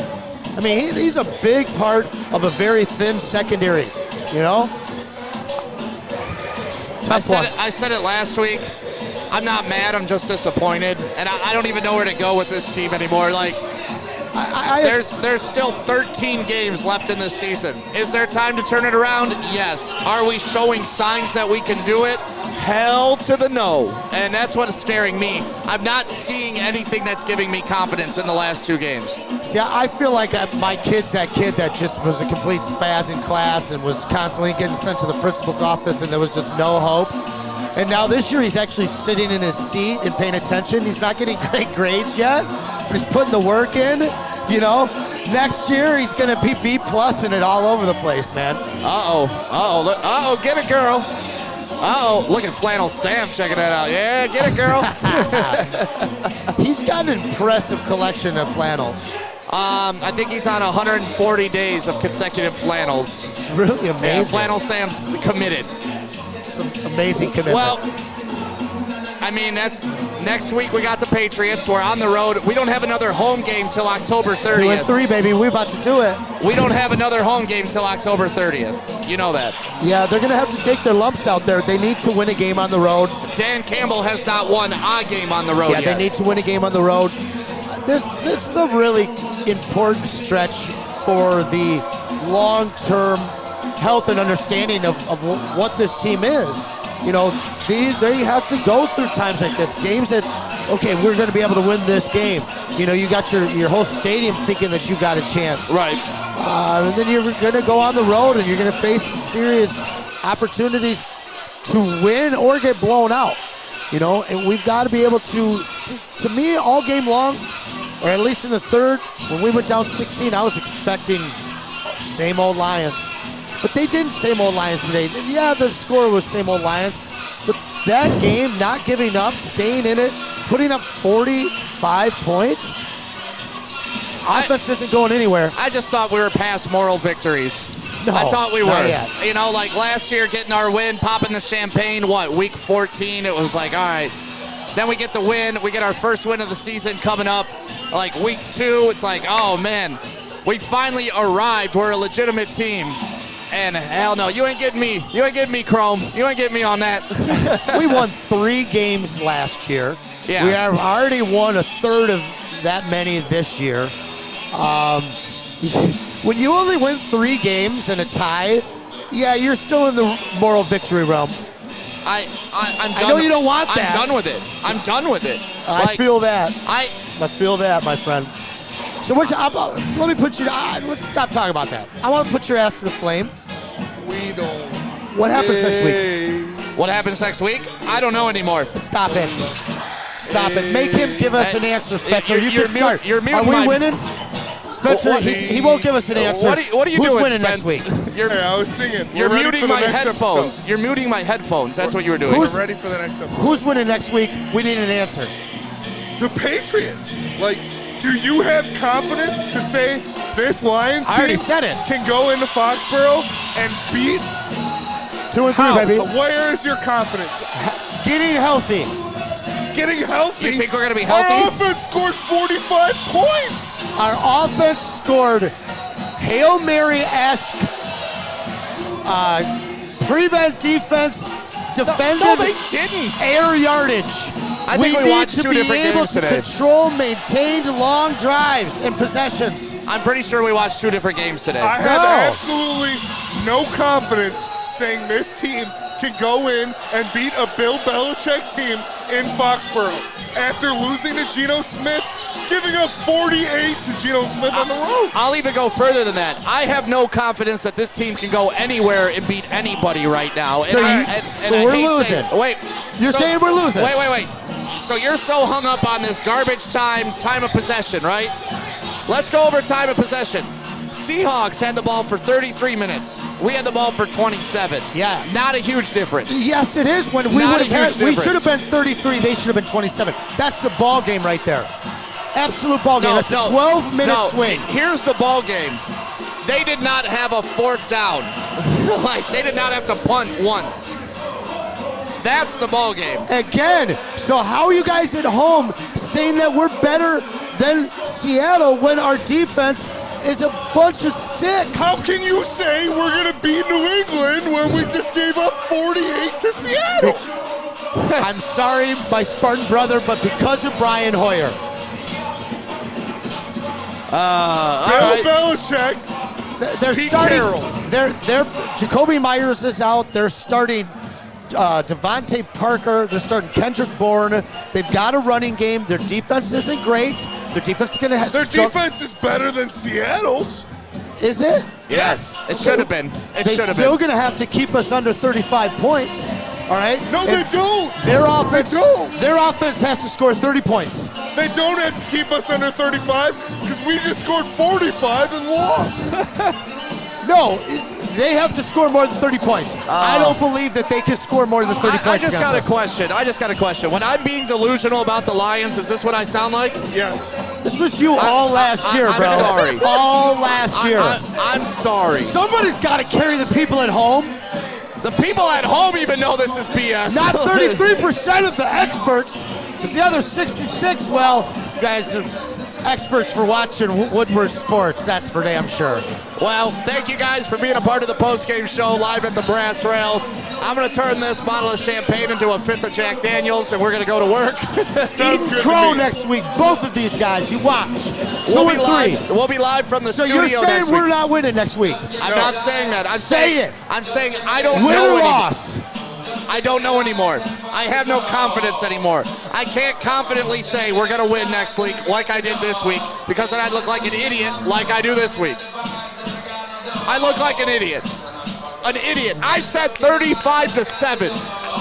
Speaker 2: I mean, he's a big part of a very thin secondary, you know?
Speaker 1: I said it last week. I'm not mad. I'm just disappointed. And I don't even know where to go with this team anymore. Like, there's still 13 games left in this season. Is there time to turn it around? Yes. Are we showing signs that we can do it? Hell to the no. And that's what's scaring me. I'm not seeing anything that's giving me confidence in the last 2 games.
Speaker 2: See, I feel like my kid's that kid that just was a complete spaz in class and was constantly getting sent to the principal's office and there was just no hope. And now this year he's actually sitting in his seat and paying attention. He's not getting great grades yet, but he's putting the work in, you know. Next year he's going to be B+ in it all over the place, man.
Speaker 1: Uh-oh, get it, girl. Uh-oh, look at Flannel Sam checking that out. Yeah, get it, girl.
Speaker 2: He's got an impressive collection of flannels.
Speaker 1: I think he's on 140 days of consecutive flannels.
Speaker 2: It's really amazing.
Speaker 1: Yeah, Flannel Sam's committed.
Speaker 2: Some amazing commitment.
Speaker 1: Well, I mean, that's next week we got the Patriots. We're on the road. We don't have another home game till October 30th.
Speaker 2: 2-3, baby. We're about to do it.
Speaker 1: We don't have another home game till October 30th. You know that.
Speaker 2: Yeah, they're going to have to take their lumps out there. They need to win a game on the road.
Speaker 1: Dan Campbell has not won a game on the road yet.
Speaker 2: Yeah, they need to win a game on the road. This is a really important stretch for the long-term health and understanding of what this team is. You know, they have to go through times like this. Games that, okay, we're going to be able to win this game. You know, you got your whole stadium thinking that you got a chance.
Speaker 1: Right.
Speaker 2: And then you're going to go on the road and you're going to face some serious opportunities to win or get blown out. You know, and we've got to be able to me, all game long, or at least in the third, when we went down 16, I was expecting same old Lions. But they didn't same old Lions today. Yeah, the score was same old Lions. But that game, not giving up, staying in it, putting up 45 points, offense isn't going anywhere.
Speaker 1: I just thought we were past moral victories.
Speaker 2: No,
Speaker 1: I thought we
Speaker 2: not
Speaker 1: were.
Speaker 2: yet.
Speaker 1: You know, like last year getting our win, popping the champagne, week 14, it was like, all right. Then we get the win. We get our first win of the season coming up. Like week 2, it's like, oh, man, we finally arrived. We're a legitimate team. And hell no, you ain't getting me. You ain't getting me, Chrome. You ain't getting me on that.
Speaker 2: We won 3 games last year.
Speaker 1: Yeah.
Speaker 2: We have already won a third of that many this year. When you only win 3 games and a tie, yeah, you're still in the moral victory realm.
Speaker 1: I'm done.
Speaker 2: I know you don't want that.
Speaker 1: I'm done with it. I'm done with it.
Speaker 2: I feel that.
Speaker 1: I
Speaker 2: feel that, my friend. So let me put you. Let's stop talking about that. I want to put your ass to the flame.
Speaker 4: We don't.
Speaker 2: What happens next week?
Speaker 1: What happens next week? I don't know anymore.
Speaker 2: Stop it. Stop it. Make him give us an answer, Spencer. You can start.
Speaker 1: You're muting
Speaker 2: Are we winning? Spencer, he won't give us an answer.
Speaker 1: What are you
Speaker 2: Who's
Speaker 1: doing,
Speaker 2: winning
Speaker 1: Spence?
Speaker 2: next week?
Speaker 4: Hey, I was singing.
Speaker 1: You're
Speaker 4: We're ready
Speaker 1: muting
Speaker 4: for the
Speaker 1: my
Speaker 4: next
Speaker 1: headphones.
Speaker 4: episode.
Speaker 1: You're muting my headphones. That's what you were doing.
Speaker 4: We're ready for the next episode.
Speaker 2: Who's winning next week? We need an answer.
Speaker 4: The Patriots. Like, do you have confidence to say this Lions
Speaker 2: I already
Speaker 4: team
Speaker 2: said it.
Speaker 4: can go into Foxborough and beat?
Speaker 2: 2-3, baby.
Speaker 4: Where is your confidence?
Speaker 2: Getting healthy.
Speaker 4: Getting healthy.
Speaker 1: You think we're gonna be healthy?
Speaker 4: Our offense scored 45 points.
Speaker 2: Our offense scored Hail Mary-esque prevent defense, defended
Speaker 1: No, they didn't.
Speaker 2: air yardage.
Speaker 1: I think we watched 2 different games
Speaker 2: to
Speaker 1: today.
Speaker 2: control maintained long drives and possessions.
Speaker 1: I'm pretty sure we watched 2 different games today.
Speaker 4: I have absolutely no confidence saying this team can go in and beat a Bill Belichick team in Foxborough after losing to Geno Smith, giving up 48 to Geno Smith on the road.
Speaker 1: I'll even go further than that. I have no confidence that this team can go anywhere and beat anybody right now.
Speaker 2: So we're losing. You're saying we're losing.
Speaker 1: Wait. So you're so hung up on this garbage time of possession, right? Let's go over time of possession. Seahawks had the ball for 33 minutes. We had the ball for 27.
Speaker 2: Yeah.
Speaker 1: Not a huge difference.
Speaker 2: Yes, it is. When we
Speaker 1: Not
Speaker 2: would
Speaker 1: a
Speaker 2: have
Speaker 1: huge
Speaker 2: we
Speaker 1: difference.
Speaker 2: should have been 33. They should have been 27. That's the ball game right there. Absolute ball game. That's a 12-minute swing.
Speaker 1: Here's the ball game. They did not have a fourth down. Like, they did not have to punt once. That's the ball game.
Speaker 2: Again, so how are you guys at home saying that we're better than Seattle when our defense is a bunch of sticks?
Speaker 4: How can you say we're going to beat New England when we just gave up 48 to Seattle?
Speaker 2: I'm sorry, my Spartan brother, but because of Brian Hoyer.
Speaker 4: Bill Belichick.
Speaker 2: They're
Speaker 4: Pete
Speaker 2: starting.
Speaker 4: Carroll.
Speaker 2: They're Jacoby Myers is out. They're starting Devontae Parker. They're starting Kendrick Bourne. They've got a running game. Their defense isn't great. Their defense is going to have.
Speaker 4: Their defense is better than Seattle's.
Speaker 2: Is it?
Speaker 1: Yes, it should have been. It
Speaker 2: They're
Speaker 1: should have
Speaker 2: still
Speaker 1: been.
Speaker 2: going to have to keep us under 35 points. All right.
Speaker 4: No, they don't.
Speaker 2: Their offense.
Speaker 4: They don't.
Speaker 2: Their offense has to score 30 points.
Speaker 4: They don't have to keep us under 35 because we just scored 45 and lost.
Speaker 2: No, they have to score more than 30 points. I don't believe that they can score more than 30
Speaker 1: I
Speaker 2: points.
Speaker 1: just got a
Speaker 2: against us.
Speaker 1: question. When I'm being delusional about the Lions, is this what I sound like?
Speaker 4: Yes.
Speaker 2: This was you all last year,
Speaker 1: I'm
Speaker 2: bro.
Speaker 1: sorry.
Speaker 2: All last year.
Speaker 1: I'm sorry.
Speaker 2: Somebody's got to carry the people at home.
Speaker 1: The people at home even know this is BS.
Speaker 2: Not 33% of the experts. Because the other 66, well, you guys are experts for watching Woodward Sports. That's for damn sure.
Speaker 1: Well, thank you guys for being a part of the postgame show live at the Brass Rail. I'm going to turn this bottle of champagne into a fifth of Jack Daniels, and we're going to go to work.
Speaker 4: Sounds good
Speaker 2: Crow
Speaker 4: to me.
Speaker 2: next week. Both of these guys, you watch.
Speaker 1: We'll
Speaker 2: 2
Speaker 1: be
Speaker 2: and 3.
Speaker 1: We'll be live from the
Speaker 2: So
Speaker 1: studio
Speaker 2: you're saying
Speaker 1: next
Speaker 2: we're
Speaker 1: week.
Speaker 2: not winning next week?
Speaker 1: I'm not saying that. I'm saying I don't
Speaker 2: Win
Speaker 1: know
Speaker 2: or
Speaker 1: anymore.
Speaker 2: loss?
Speaker 1: I don't know anymore. I have no confidence anymore. I can't confidently say we're going to win next week like I did this week because then I'd look like an idiot like I do this week. I look like an idiot. An idiot. I said 35-7.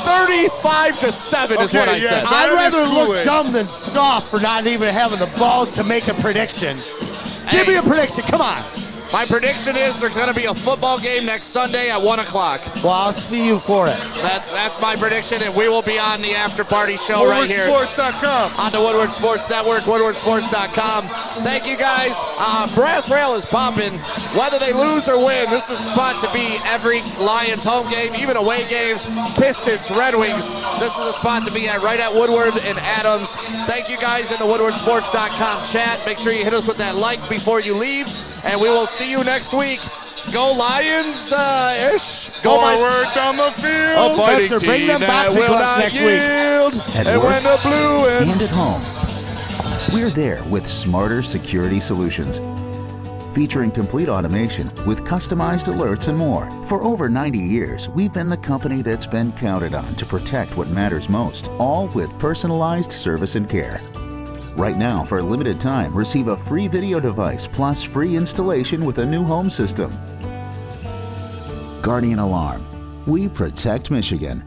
Speaker 1: 35-7 is what I said.
Speaker 2: I'd rather look
Speaker 4: Kool-Aid.
Speaker 2: dumb than soft for not even having the balls to make a prediction. Give me a prediction. Come on.
Speaker 1: My prediction is there's going to be a football game next Sunday at 1 o'clock.
Speaker 2: Well, I'll see you for it.
Speaker 1: That's my prediction, and we will be on the after party show right here
Speaker 4: WoodwardSports.com.
Speaker 1: on the Woodward Sports Network, woodwardsports.com. Thank you guys. Brass Rail is popping. Whether they lose or win, this is the spot to be every Lions home game, even away games, Pistons, Red Wings. This is the spot to be at right at Woodward and Adams. Thank you guys in the woodwardsports.com chat. Make sure you hit us with that like before you leave, and we will see you next week. Go Lions-ish. Go
Speaker 4: Forward down the field.
Speaker 1: a fighting
Speaker 2: Spencer, bring
Speaker 1: team
Speaker 2: them
Speaker 1: that
Speaker 2: boxing
Speaker 1: will
Speaker 2: gloves
Speaker 1: not
Speaker 2: next week.
Speaker 1: yield.
Speaker 5: At
Speaker 1: And
Speaker 5: work
Speaker 1: when the blue
Speaker 5: and at home. We're there with smarter security solutions, featuring complete automation with customized alerts and more. For over 90 years, we've been the company that's been counted on to protect what matters most, all with personalized service and care. Right now, for a limited time, receive a free video device plus free installation with a new home system. Guardian Alarm. We protect Michigan.